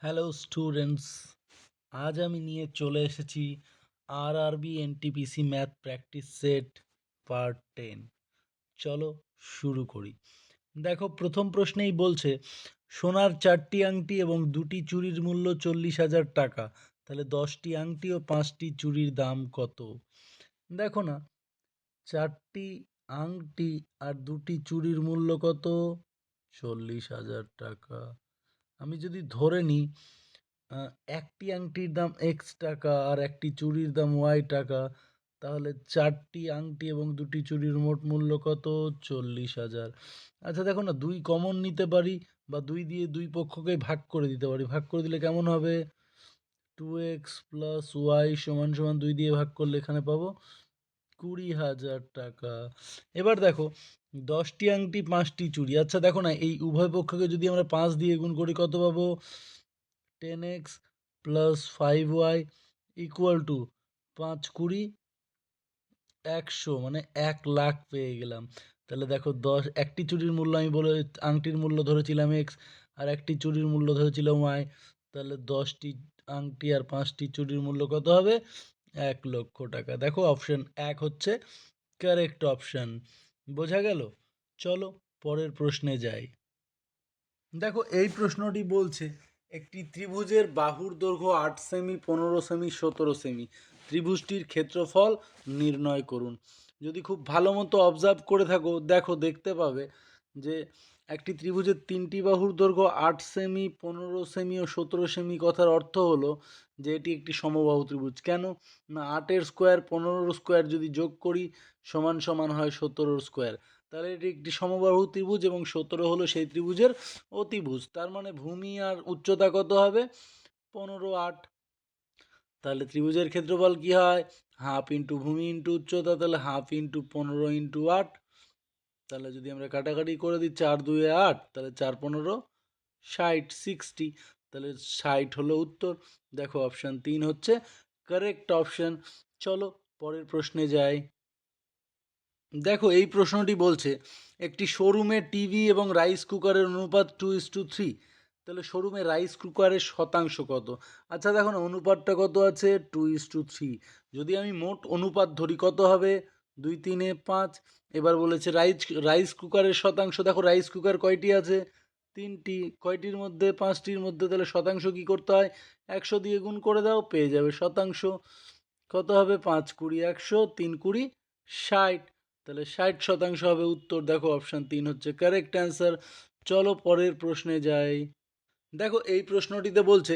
Hello students, আজ আমি নিয়ে চলে এসেছি RRB NTPC math practice set part 10। চলো শুরু করি। দেখো, প্রথম প্রশ্নেই বলছে সোনার 4টি আংটি এবং 2টি চুড়ির মূল্য 40,000 টাকা। তাহলে 10টি আংটি ও 5টি চুড়ির দাম কত? দেখো না, 4টি আংটি আর 2টি চুড়ির মূল্য কত? 40,000 টাকা। আমি যদি ধরে নিই একটি আংটির দাম এক্স টাকা আর একটি চুড়ির দাম ওয়াই টাকা, তাহলে 4টি আংটি এবং 2টি চুড়ির মোট মূল্য কত? 40,000। আচ্ছা দেখো না, 2 কমন নিতে পারি বা 2 দিয়ে 2 পক্ষকে ভাগ করে দিতে পারি। ভাগ করে দিলে কেমন হবে? 2x প্লাস ওয়াই সমান সমান 2 দিয়ে ভাগ করলে এখানে পাবো 20,000 টাকা। এবার দেখো, 10টি আংটি 5টি চুড়ি। আচ্ছা দেখো না, এই উভয় পক্ষকে যদি আমরা 5 দিয়ে গুণ করি কত পাবো? 10x plus 5y equal to 5 20 100, মানে 1,00,000 পেয়ে গেলাম। তাহলে দেখো, একটি চুড়ির মূল্য আমি বলে আংটির মূল্য ধরেছিলাম এক্স, আর একটি চুড়ির মূল্য ধরেছিলাম ওয়াই। তাহলে 10টি আংটি আর 5টি চুড়ির মূল্য কত হবে? 1,00,000 টাকা। দেখো, অপশন 1 হচ্ছে কারেক্ট অপশন। বোঝা গেল? চলো পরের প্রশ্নে যাই। দেখো, এই প্রশ্নটি বলছে একটি ত্রিভুজের বাহুর দৈর্ঘ্য 8 সেমি, 15 সেমি, 17 সেমি। ত্রিভুজটির ক্ষেত্রফল নির্ণয় করুন। যদি খুব ভালো মতো অবজার্ভ করে থাকো, দেখতে পাবে যে একটি ত্রিভুজের 3টি বাহুর দৈর্ঘ্য 8 সেমি, 15 সেমি ও 17 সেমি। কথার অর্থ হলো যে এটি একটি সমবাহু ত্রিভুজ। কেন না, 8-এর স্কোয়ার 15-র স্কোয়ার যদি যোগ করি সমান সমান হয় 17-র স্কোয়ার। তাহলে এটি একটি সমবাহু ত্রিভুজ এবং 17 হলো সেই ত্রিভুজের অতিভুজ। তার মানে ভূমি আর উচ্চতা কত হবে? 15 8। তাহলে ত্রিভুজের ক্ষেত্রফল কি হয়? হাফ ইন্টু ভূমি ইন্টু উচ্চতা, তাহলে হাফ ইন্টু 15 ইন্টু 8। তাহলে যদি আমরা কাটাকাটি করে দিই, 4 2 8, তাহলে 4 15 60 60। তাহলে 60 হলো উত্তর। দেখো, অপশান 3 হচ্ছে কারেক্ট অপশান। চলো পরের প্রশ্নে যাই। দেখো, এই প্রশ্নটি বলছে একটি শোরুমে টিভি এবং রাইস কুকারের অনুপাত 2:3। তাহলে শোরুমে রাইস কুকারের শতাংশ কত? আচ্ছা দেখো না, অনুপাতটা কত আছে? 2:3। যদি আমি মোট অনুপাত ধরি কত হবে? 2 3 5। এবার বলেছে রাইস কুকারের শতাংশ। দেখো, রাইস কুকার কয়টি আছে? 3টি। কয়টির মধ্যে? 5টির মধ্যে। তাহলে শতাংশ কি করতে হয়? 100 দিয়ে গুণ করে দাও, পেয়ে যাবে শতাংশ। কত হবে? 5 20 100, 3 20 60। তাহলে 60% হবে উত্তর। দেখো, অপশান 3 হচ্ছে কারেক্ট অ্যান্সার। চলো পরের প্রশ্নে যাই। দেখো, এই প্রশ্নটিতে বলছে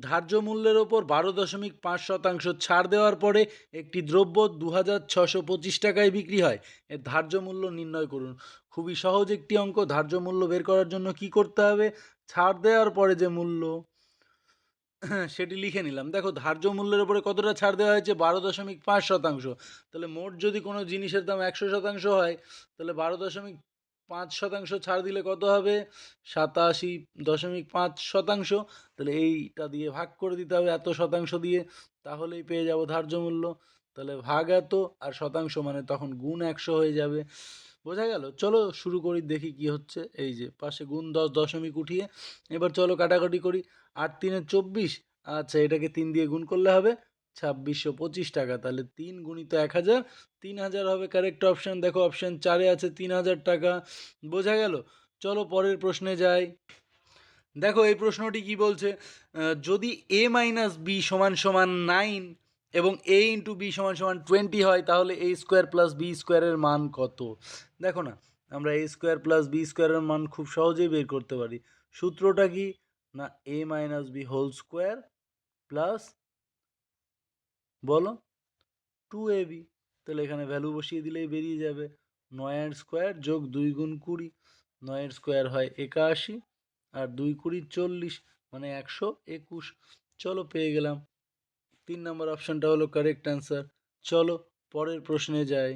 ধার্য মূল্যের ওপর 12.5% ছাড় দেওয়ার পরে একটি দ্রব্য 2,625 টাকায় বিক্রি হয়। এর ধার্য মূল্য নির্ণয় করুন। খুবই সহজ একটি অঙ্ক। ধার্য মূল্য বের করার জন্য কি করতে হবে? ছাড় দেওয়ার পরে যে মূল্য সেটি লিখে নিলাম। দেখো, ধার্য মূল্যের উপরে কতটা ছাড় দেওয়া হয়েছে? 12.5%। তাহলে মোট যদি কোনো জিনিসের দাম 100% হয়, তাহলে 12.5% ছাড় দিলে কত হবে? 87.5%। তাহলে এইটা দিয়ে ভাগ করে দিতে হবে এত শতাংশ দিয়ে, তাহলেই পেয়ে যাব ধার্য মূল্য। তাহলে ভাগ এত আর শতাংশ মানে তখন গুণ 100 হয়ে যাবে। বোঝা গেল? চলো শুরু করি, দেখি কি হচ্ছে। এই যে পাশে গুণ 10 দশমিক উঠিয়ে এবার চলো কাটাকাটি করি। 8 3 24। আচ্ছা, এটাকে 3 দিয়ে গুণ করলে হবে 2625 টাকা। তাহলে 3 গুণিত 1000, 3000 হবে কারেক্ট অপশান। দেখো, অপশান 4-এ আছে 3000 টাকা। বোঝা গেল? চলো পরের প্রশ্নে যাই। দেখো, এই প্রশ্নটি কি বলছে? যদি a মাইনাস বি সমান সমান 9 এবং a ইন্টু বি সমান সমান 20 হয়, তাহলে a স্কোয়ার প্লাস বি স্কোয়ারের মান কত? দেখো না, আমরা a স্কোয়ার প্লাস বি স্কোয়ারের মান খুব সহজেই বের করতে পারি। সূত্রটা কি? না, a minus B whole square plus, বলো, 2ab। তাহলে এখানে ভ্যালু বসিয়ে দিলেই বেরিয়ে যাবে 9-এর স্কোয়ার যোগ 2 গুণ 20। 9-এর স্কোয়ার হয় 81 আর 2 20 40, মানে 121। চলো পেয়ে গেলাম। 3 নম্বর অপশানটা হলো কারেক্ট অ্যান্সার। চলো পরের প্রশ্নে যাই।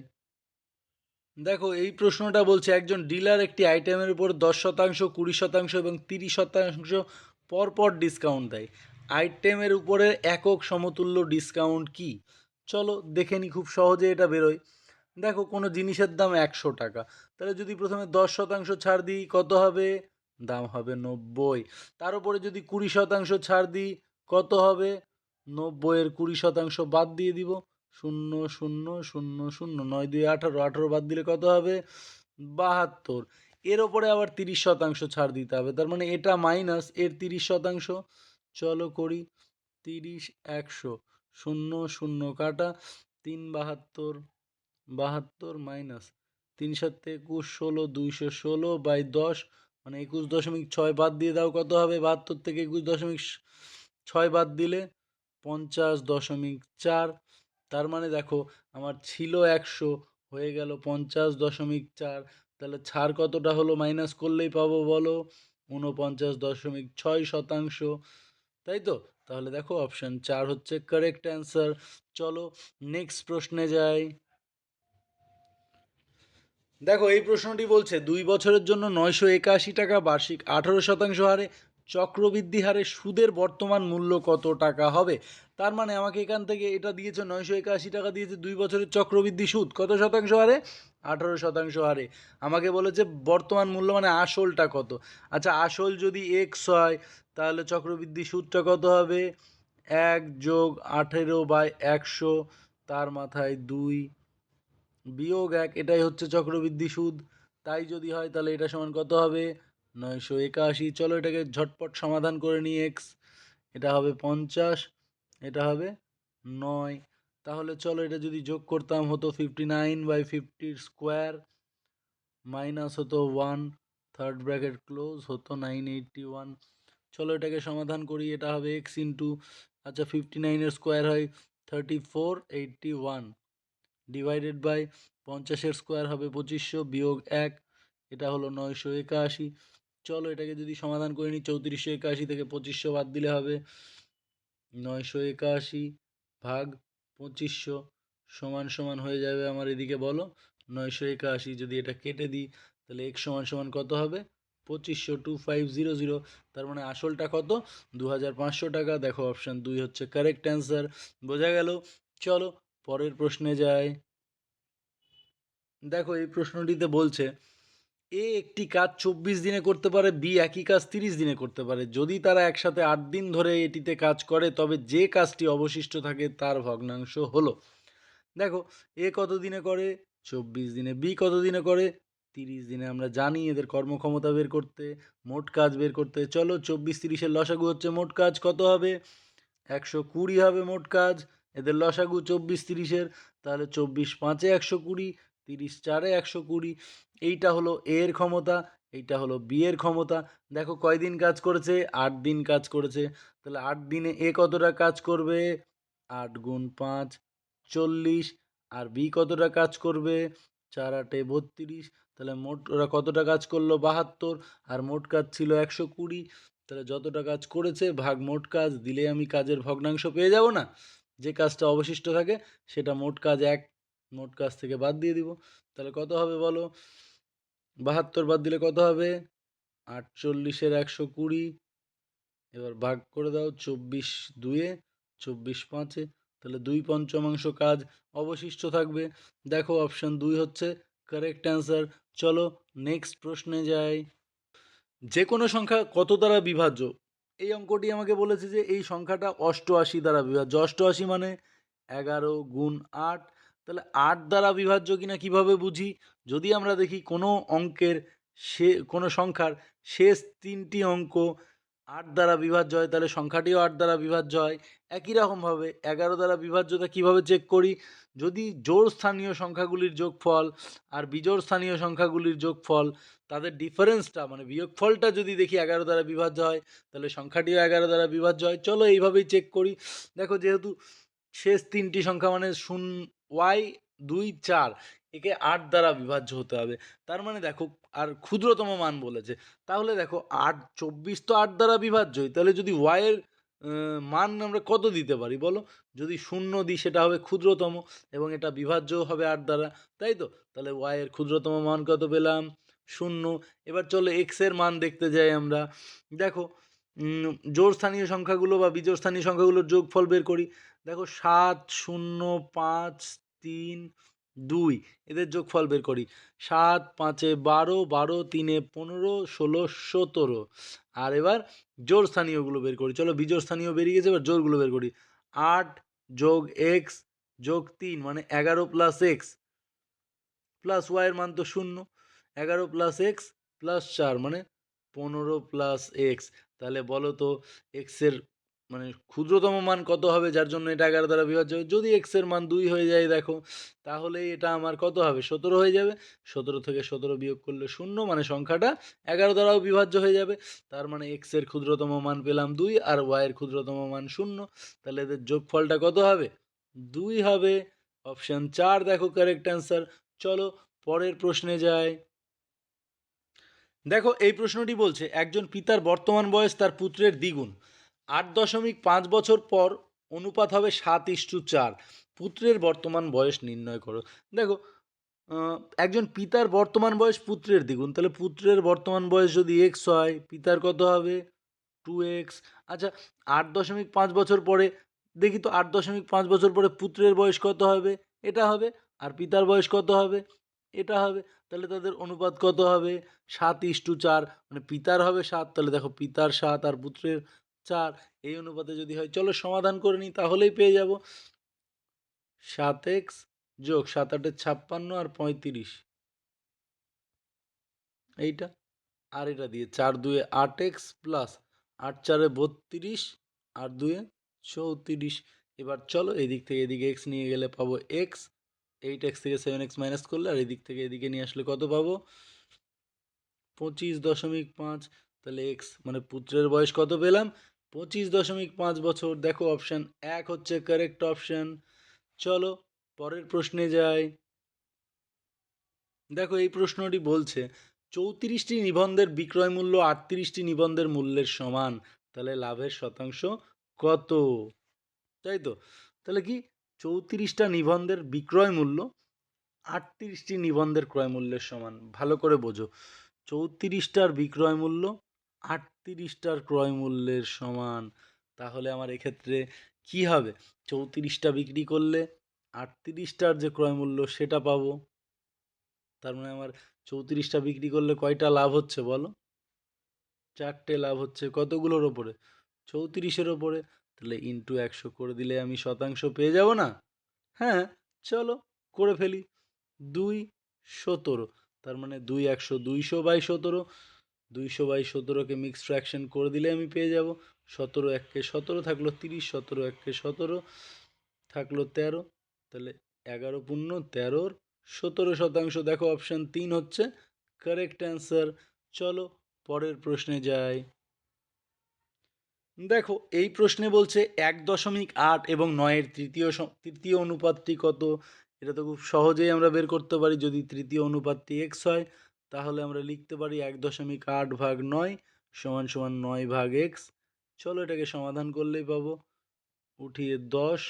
দেখো, এই প্রশ্নটা বলছে একজন ডিলার একটি আইটেমের উপর 10%, 20% এবং 30% পরপর ডিসকাউন্ট দেয়। আইটেমের উপরে একক সমতুল্য ডিসকাউন্ট কি? চলো দেখে নিই, খুব সহজে এটা বেরোয়। দেখো, কোনো জিনিসের দাম 100 টাকা। তাহলে যদি প্রথমে 10% ছাড় দিই কত হবে? দাম হবে 90। তার উপরে যদি 20% ছাড় দিই কত হবে? 90-এর 20% বাদ দিয়ে দিব, 0 0 0 0, 9 2 18, 18 বাদ দিলে কত হবে? 72। এর ওপরে আবার 30% ছাড় দিতে হবে, তার মানে এটা মাইনাস এর 30%। চলো করি, 30 100, 0 0 কাটা, 3 72, 72 মাইনাস 3 7 21, 16, 216/10, মানে 21.6 বাদ দিয়ে দাও, কত হবে? 72 থেকে 21.6 বাদ দিলে 50.4। তার মানে দেখো আমার ছিল 100, হয়ে গেল 50.4। তাহলে ছাড় কতটা হলো মাইনাস করলেই পাবো বলো? 49.6%। তাই তো? তাহলে দেখো অপশান 4 হচ্ছে কারেক্ট অ্যান্সার। চলো নেক্সট প্রশ্নে যাই। দেখো এই প্রশ্নটি বলছে 2 বছরের জন্য 981 টাকা বার্ষিক 18% হারে চক্রবৃদ্ধি হারে সুদের বর্তমান মূল্য কত টাকা হবে? তার মানে আমাকে এখান থেকে এটা দিয়েছে 981 টাকা দিয়েছে, 2 বছরের চক্রবৃদ্ধি সুদ কত শতাংশ হারে? 18% হারে। আমাকে বলেছে বর্তমান মূল্য মানে আসলটা কত। আচ্ছা আসল যদি এক্স হয় তাহলে চক্রবৃদ্ধি সুদটা কত হবে? 1+18/100, তার মাথায় 2 বিয়োগ 1, এটাই হচ্ছে চক্রবৃদ্ধি সুদ। তাই যদি হয় তাহলে এটা সমান কত হবে? 981। চলো এটাকে ঝটপট সমাধান করে নিই। এক্স এটা হবে 50, এটা হবে 9। তাহলে চলো এটা যদি যোগ করতাম হতো 59/50 মাইনাস হতো 1, থার্ড ব্র্যাকেট ক্লোজ, হতো 981। চলো এটাকে সমাধান করি, এটা হবে এক্স ইন্টু, আচ্ছা 59-এর স্কোয়ার হয় 3481 ডিভাইডেড বাই 50-এর স্কোয়ার হবে 2500 বিয়োগ 1, এটা হলো 981। চলো এটাকে যদি সমাধান করে নিই, 3481 থেকে 2500 বাদ দিলে হবে 981 ভাগ 2500 সমান সমান হয়ে যাবে আমার এদিকে বলো 981। যদি এটা কেটে দিই তাহলে x সমান সমান কত হবে? 2500, 2500। তার মানে আসলটা কত? 2500 টাকা। দেখো অপশান 2 হচ্ছে কারেক্ট অ্যান্সার। বোঝা গেল? চলো পরের প্রশ্নে যাই। দেখো এই প্রশ্নটিতে বলছে এ একটি কাজ 24 দিনে করতে পারে, বি একই কাজ 30 দিনে করতে পারে। যদি তারা একসাথে 8 দিন ধরে এটিতে কাজ করে তবে যে কাজটি অবশিষ্ট থাকে তার ভগ্নাংশ হলো। দেখো এ কত দিনে করে? 24 দিনে। বি কত দিনে করে? 30 দিনে। আমরা জানি এদের কর্মক্ষমতা বের করতে, মোট কাজ বের করতে। চলো 24 30-এর লসাগু হচ্ছে মোট কাজ কত হবে? 120 হবে মোট কাজ। এদের লসাগু 24 30-এর, তাহলে 24 5-এ 120, 30 4-এ 120। এইটা হলো এর ক্ষমতা, এইটা হলো বি এর ক্ষমতা। দেখো কয়দিন কাজ করেছে? 8 দিন কাজ করেছে। তাহলে 8 দিনে এ কতটা কাজ করবে? 8 গুণ 5 40। আর বি কতটা কাজ করবে? 4 8-এ 32। তাহলে মোট ওরা কতটা কাজ করলো? 72। আর মোট কাজ ছিল 120। তাহলে যতটা কাজ করেছে ভাগ মোট কাজ দিলে আমি কাজের ভগ্নাংশ পেয়ে যাব না? যে কাজটা অবশিষ্ট থাকে সেটা মোট কাজ 1, মোট কাজ থেকে বাদ দিয়ে দিব। তাহলে কত হবে বলো? 72 বাদ দিলে কত হবে? 48-এর 120। এবার ভাগ করে দাও 24 2-এ, 24 5-এ, তাহলে 2/5 কাজ অবশিষ্ট থাকবে। দেখো অপশান 2 হচ্ছে কারেক্ট অ্যান্সার। চলো নেক্সট প্রশ্নে যাই। যে কোনো সংখ্যা কত দ্বারা বিভাজ্য? এই অঙ্কটি আমাকে বলেছে যে এই সংখ্যাটা 88 দ্বারা বিভাজ্য। 88 মানে 11 গুণ 8। তাহলে 8 দ্বারা বিভাজ্য কিনা কিভাবে বুঝি? যদি আমরা দেখি কোনো অঙ্কের কোনো সংখ্যার শেষ 3টি অঙ্ক 8 দ্বারা বিভাজ্য হয় তাহলে সংখ্যাটিও 8 দ্বারা বিভাজ্য হয়। একই রকমভাবে 11 দ্বারা বিভাজ্যতা কিভাবে চেক করি? যদি জোড় স্থানীয় সংখ্যাগুলির যোগফল আর বিজোড় স্থানীয় সংখ্যাগুলির যোগফল, তাদের ডিফারেন্সটা মানে বিয়োগফলটা যদি দেখি 11 দ্বারা বিভাজ্য হয় তাহলে সংখ্যাটিও 11 দ্বারা বিভাজ্য হয়। চলো এইভাবেই চেক করি। দেখো যেহেতু শেষ 3টি সংখ্যা মানে y 2 4, একে 8 দ্বারা বিভাজ্য হতে হবে। তার মানে দেখো আর ক্ষুদ্রতম মান বলেছে, তাহলে দেখো 24 তো 8 দ্বারা বিভাজ্যই, তাহলে যদি এর মান আমরা কত দিতে পারি বলো? যদি 0 দিই সেটা হবে ক্ষুদ্রতম এবং এটা বিভাজ্যও হবে 8 দ্বারা, তাই তো? তাহলে এর ক্ষুদ্রতম মান কত পেলাম? 0। এবার চলো এক্স এর মান দেখতে যাই আমরা। দেখো জোড় স্থানীয় সংখ্যাগুলো বা বিজোড় স্থানীয় সংখ্যাগুলোর যোগফল বের করি। দেখো 7 0 5 3 2, এদের যোগফল বের করি। 7 5 12, 12 3 15, 16 17। আর এবার জোড় স্থানীয়গুলো বের করি। চলো বিজোড় স্থানীয় বেরিয়ে গেছে, এবার জোড়গুলো বের করি। 8 যোগ এক্স যোগ 3 মানে 11 প্লাস এক্স প্লাস ওয়াইয়ের মান তো 0। 11 প্লাস এক্স প্লাস 4 মানে 15 প্লাস এক্স। তাহলে বলো তো এক্সের মানে ক্ষুদ্রতম মান কত হবে, যার জন্য এটা 11 দ্বারা বিভাজ্য হবে? যদি এক্সের মান 2 হয়ে যায় দেখো, তাহলে এটা আমার কত হবে? 17 হয়ে যাবে। 17 থেকে 17 বিয়োগ করলে 0, মানে সংখ্যাটা 11 দ্বারাও বিভাজ্য হয়ে যাবে। তার মানে এক্সের ক্ষুদ্রতম মান পেলাম 2 আর ওয়াইয়ের ক্ষুদ্রতম মান 0। তাহলে এদের যোগফলটা কত হবে? 2 হবে। অপশান 4 দেখো কারেক্ট অ্যান্সার। চলো পরের প্রশ্নে যাই। দেখো এই প্রশ্নটি বলছে একজন পিতার বর্তমান বয়স তার পুত্রের দ্বিগুণ। 8.5 বছর পর অনুপাত হবে 7:4। পুত্রের বর্তমান বয়স নির্ণয় করো। দেখো একজন পিতার বর্তমান বয়স পুত্রের দ্বিগুণ, তাহলে পুত্রের বর্তমান বয়স যদি এক্স হয়, পিতার কত হবে? 2x। আচ্ছা, 8.5 বছর পরে দেখি তো, 8.5 বছর পরে পুত্রের বয়স কত হবে? এটা হবে। আর পিতার বয়স কত হবে? এটা হবে। তাহলে তাদের অনুপাত কত হবে? 7:4। মানে পিতার হবে 7, তাহলে দেখো পিতার 7 আর পুত্রের 4, এই অনুপাতে যদি হয়, চলো সমাধান করে নিই, তাহলেই পেয়ে যাব। 7x যোগ 7 8 56 আর 35, এইটা। আর এটা দিয়ে 4 2 8x প্লাস 8 4 32 আর 2 34। এবার চলো এই দিক থেকে এদিকে x নিয়ে গেলে পাবো x, 8x থেকে 7x মাইনাস করলে আর এদিক থেকে এদিকে নিয়ে আসলে কত পাবো? 25.5। তাহলে x মানে পুত্রের বয়স কত পেলাম? 25.5 বছর। দেখো অপশান 1 হচ্ছে কারেক্ট অপশান। চলো পরের প্রশ্নে যাই। দেখো এই প্রশ্নটি বলছে 34টি নিবন্ধের বিক্রয় মূল্য 38টি নিবন্ধের মূল্যের সমান, তাহলে লাভের শতাংশ কত? তাই তো? তাহলে কি 34টা নিবন্ধের বিক্রয় মূল্য 38টি নিবন্ধের ক্রয় মূল্যের সমান। ভালো করে বোঝো, 34টার বিক্রয় মূল্য 38টার ক্রয় মূল্যের সমান। তাহলে আমার এক্ষেত্রে কি হবে? 34টা বিক্রি করলে 38টার যে ক্রয় মূল্য সেটা পাবো। তার মানে আমার 34টা বিক্রি করলে কয়টা লাভ হচ্ছে বলো? 4টে লাভ হচ্ছে। কতগুলোর ওপরে? 34-এর ওপরে। তাহলে ইন্টু 100 করে দিলে আমি শতাংশ পেয়ে যাব না? হ্যাঁ, চলো করে ফেলি। 2 17, তার মানে 2 100 200/17। 200/17কে মিক্সড ফ্র্যাকশন করে দিলে আমি পেয়ে যাব 17 1 17 থাকলো 30, 17 1 17 থাকলো 13। তাহলে 11 পূর্ণ 13-র 17%। দেখো অপশান 3 হচ্ছে কারেক্ট অ্যান্সার। চলো পরের প্রশ্নে যাই। দেখো এই প্রশ্নে বলছে 1.8 এবং 9-এর তৃতীয় অনুপাতটি কত? এটা তো খুব সহজেই আমরা বের করতে পারি। যদি তৃতীয় অনুপাতটি এক্স হয়, তাহলে আমরা লিখতে পারি 1.8 ভাগ 9 সমান সমান 9 ভাগ এক্স। চলো এটাকে সমাধান করলেই পাবো। উঠিয়ে 10,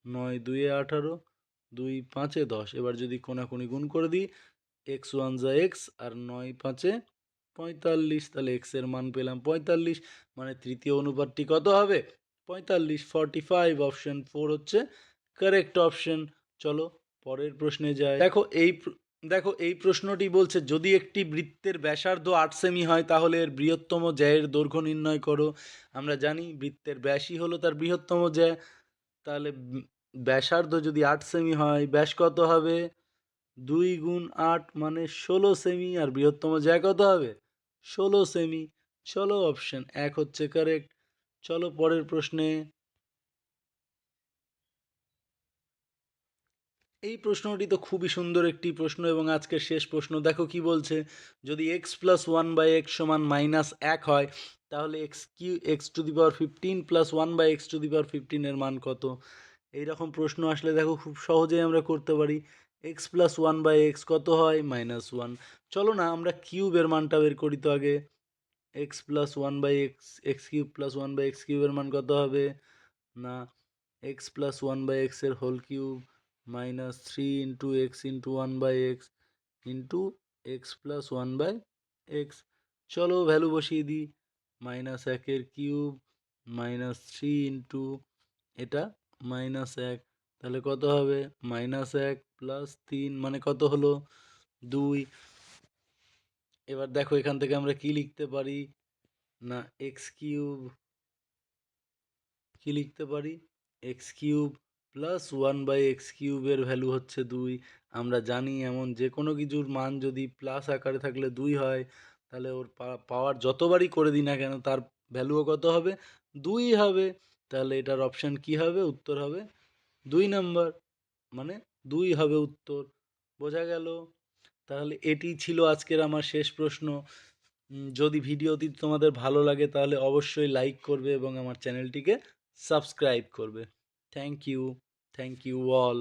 9 2 18, 2 5 10। এবার যদি কোনাকুনি গুণ করে দিই, এক্স ওয়ান যা এক্স আর 9 5 45, তাহলে এক্স এর মান পেলাম 45, মানে তৃতীয় অনুপাতটি কত হবে? 45, 45। অপশন 4 হচ্ছে কারেক্ট অপশন। চলো পরের প্রশ্নে যাই। দেখো এই প্রশ্নটি বলছে যদি একটি বৃত্তের ব্যাসার্ধ 8 সেমি হয়, তাহলে এর বৃহত্তম জ্যায়ের দৈর্ঘ্য নির্ণয় করো। আমরা জানি বৃত্তের ব্যাসই হলো তার বৃহত্তম জ্যা। তাহলে ব্যাসার্ধ যদি 8 সেমি হয়, ব্যাস কত হবে? 2 গুণ 8 মানে 16 সেমি। আর বৃহত্তম জ্যা কত হবে? 16 সেমি। চলো অপশন 1 হচ্ছে কারেক্ট। চলো পরের প্রশ্নে। এই প্রশ্নটি তো খুবই সুন্দর একটি প্রশ্ন এবং আজকের শেষ প্রশ্ন। দেখো কি বলছে, যদি x plus one by x সমান -1 হয়, তাহলে x to the power 15 plus 1/x to the power 15 এর মান কত? এইরকম প্রশ্ন আসলে দেখো খুব সহজেই আমরা করতে পারি। এক্স প্লাস 1/x কত হয়? -1। চলো না আমরা কিউবের মানটা বের করি তো আগে। X plus 1/x, x cube plus 1/x কিউবের মান কত হবে? না, এক্স প্লাস 1/x এর whole cube -3 into x into 1/x into x plus 1/x। চলো ভ্যালু বসিয়ে দিই। -1 কিউব -3 ইন্টু এটা -1, তাহলে কত হবে -1 প্লাস 3 মানে কত হলো 2। এবার দেখো এখান থেকে আমরা কি লিখতে পারি না এক্স কিউব, কি লিখতে পারি x cube plus 1/x³ value হচ্ছে 2। আমরা জানি এমন যে কোনো কিছুর মান যদি প্লাস আকারে থাকলে 2 হয়, তাহলে ওর পাওয়ার যতবারই করে দিই না কেন তার ভ্যালুও কত হবে 2 হবে। তাহলে এটার অপশান কি হবে, উত্তর হবে 2 নাম্বার, মানে 2 হবে উত্তর। বোঝা গেল? তাহলে এটি ছিল আজকের আমার শেষ প্রশ্ন। যদি ভিডিওটি তোমাদের ভালো লাগে তাহলে অবশ্যই লাইক করবে এবং আমার চ্যানেলটিকে সাবস্ক্রাইব করবে। Thank you all.